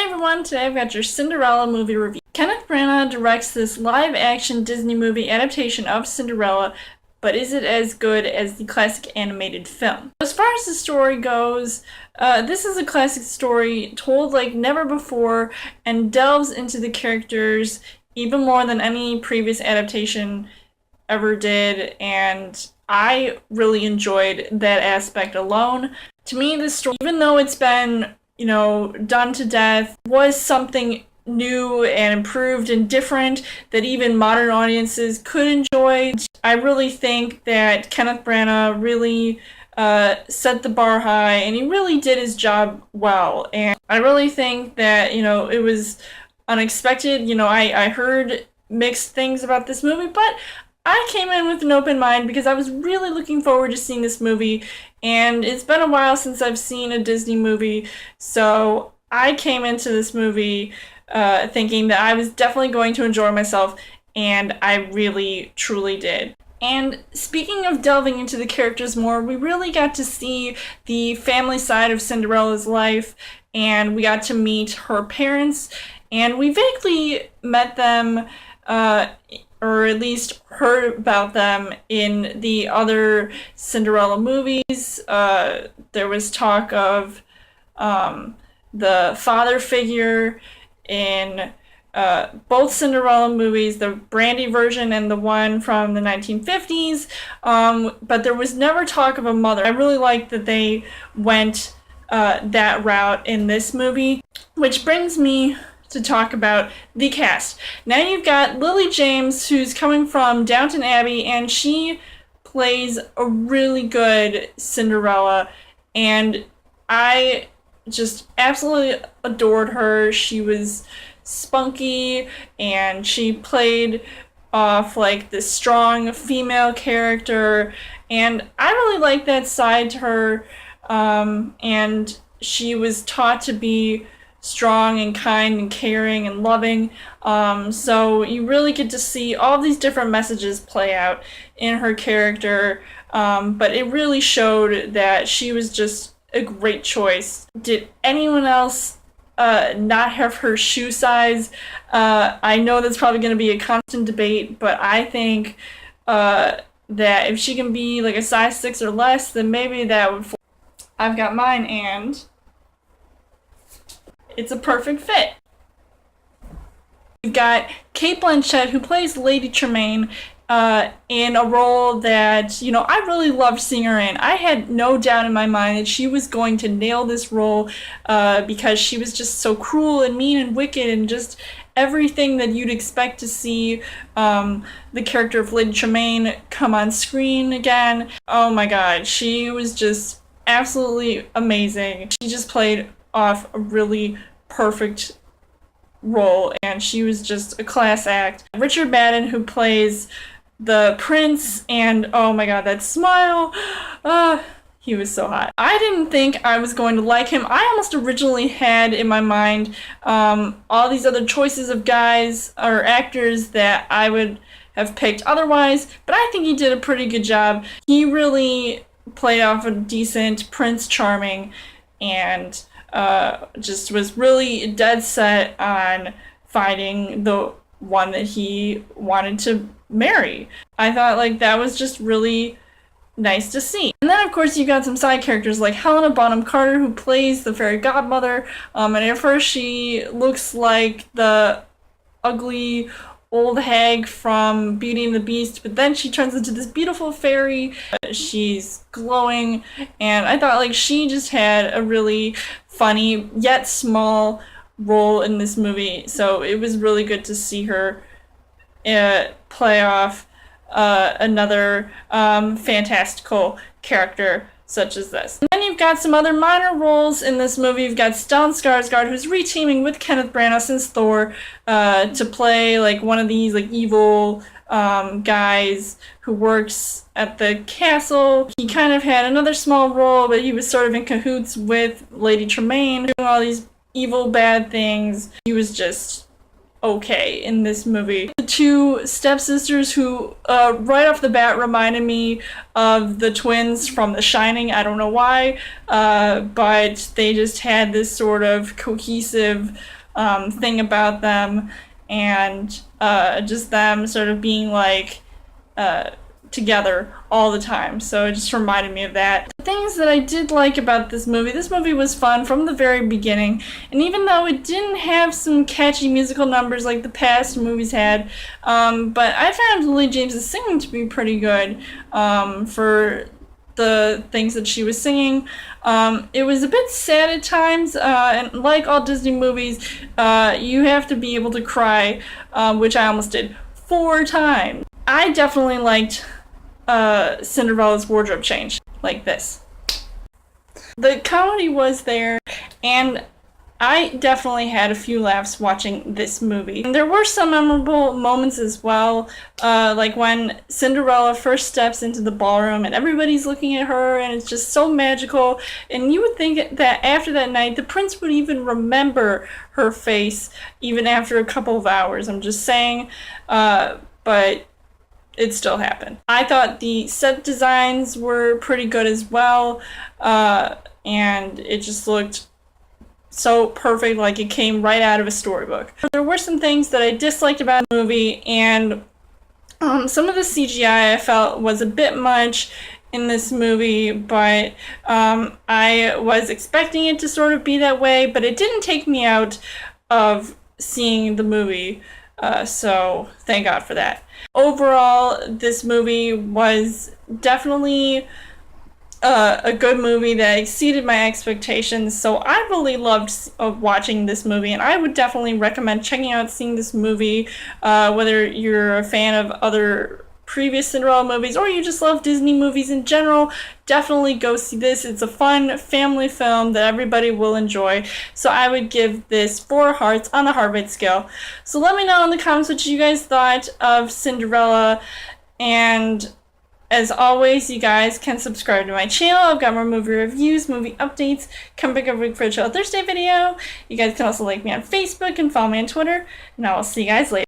Hey everyone, today I've got your Cinderella movie review. Kenneth Branagh directs this live-action Disney movie adaptation of Cinderella, but is it as good as the classic animated film? As far as the story goes, this is a classic story told like never before and delves into the characters even more than any previous adaptation ever did, and I really enjoyed that aspect alone. To me, this story, even though it's been done to death, was something new and improved and different that even modern audiences could enjoy. I really think that Kenneth Branagh really set the bar high, and he really did his job well. And I really think that, it was unexpected. I heard mixed things about this movie, but I came in with an open mind because I was really looking forward to seeing this movie, and it's been a while since I've seen a Disney movie, so I came into this movie thinking that I was definitely going to enjoy myself, and I really, truly did. And speaking of delving into the characters more, we really got to see the family side of Cinderella's life, and we got to meet her parents, and we vaguely met them, or at least heard about them in the other Cinderella movies. There was talk of the father figure in both Cinderella movies, the Brandy version and the one from the 1950s, but there was never talk of a mother. I really liked that they went that route in this movie, which brings me to talk about the cast. Now you've got Lily James, who's coming from Downton Abbey, and she plays a really good Cinderella, and I just absolutely adored her. She was spunky, and she played off like this strong female character, and I really like that side to her, and she was taught to be strong and kind and caring and loving, so you really get to see all these different messages play out in her character, but it really showed that she was just a great choice. Did anyone else not have her shoe size? I know that's probably going to be a constant debate, but I think that if she can be like a size 6 or less, then maybe that would. I've got mine, and it's a perfect fit. We've got Cate Blanchett, who plays Lady Tremaine, in a role that, I really loved seeing her in. I had no doubt in my mind that she was going to nail this role, because she was just so cruel and mean and wicked and just everything that you'd expect to see the character of Lady Tremaine come on screen again. Oh my god, she was just absolutely amazing. She just played off a really perfect role, and she was just a class act. Richard Madden, who plays the prince, and oh my god, that smile, he was so hot. I didn't think I was going to like him. I almost originally had in my mind all these other choices of guys or actors that I would have picked otherwise, but I think he did a pretty good job. He really played off a decent Prince Charming, and just was really dead set on finding the one that he wanted to marry. I thought like that was just really nice to see. And then of course you got some side characters like Helena Bonham Carter, who plays the fairy godmother, and at first she looks like the ugly old hag from Beauty and the Beast, but then she turns into this beautiful fairy. She's glowing, and I thought like she just had a really funny yet small role in this movie, so it was really good to see her play off another fantastical character such as this. And then you've got some other minor roles in this movie. You've got Stellan Skarsgård, who's reteaming with Kenneth Branagh since Thor, to play like one of these like evil guys who works at the castle. He kind of had another small role, but he was sort of in cahoots with Lady Tremaine, doing all these evil bad things. He was just okay in this movie. The two stepsisters who right off the bat reminded me of the twins from The Shining. I don't know why, but they just had this sort of cohesive thing about them, and just them sort of being like together all the time. So it just reminded me of that. The things that I did like about this movie was fun from the very beginning, and even though it didn't have some catchy musical numbers like the past movies had, but I found Lily James's singing to be pretty good for the things that she was singing. It was a bit sad at times, and like all Disney movies, you have to be able to cry, which I almost did 4 times. I definitely liked Cinderella's wardrobe change, like this. The comedy was there, and I definitely had a few laughs watching this movie. And there were some memorable moments as well, like when Cinderella first steps into the ballroom and everybody's looking at her and it's just so magical, and you would think that after that night the prince would even remember her face even after a couple of hours. I'm just saying, but it still happened. I thought the set designs were pretty good as well, and it just looked so perfect, like it came right out of a storybook. There were some things that I disliked about the movie, and some of the CGI I felt was a bit much in this movie, but I was expecting it to sort of be that way, but it didn't take me out of seeing the movie, so thank God for that. Overall, this movie was definitely a good movie that exceeded my expectations, so I really loved watching this movie, and I would definitely recommend checking out seeing this movie, whether you're a fan of other previous Cinderella movies or you just love Disney movies in general. Definitely go see this. It's a fun family film that everybody will enjoy, so I would give this 4 hearts on the heart rate scale. So let me know in the comments what you guys thought of Cinderella, and as always, you guys can subscribe to my channel. I've got more movie reviews, movie updates. Come back every week for a Chill Thursday video. You guys can also like me on Facebook and follow me on Twitter, and I will see you guys later.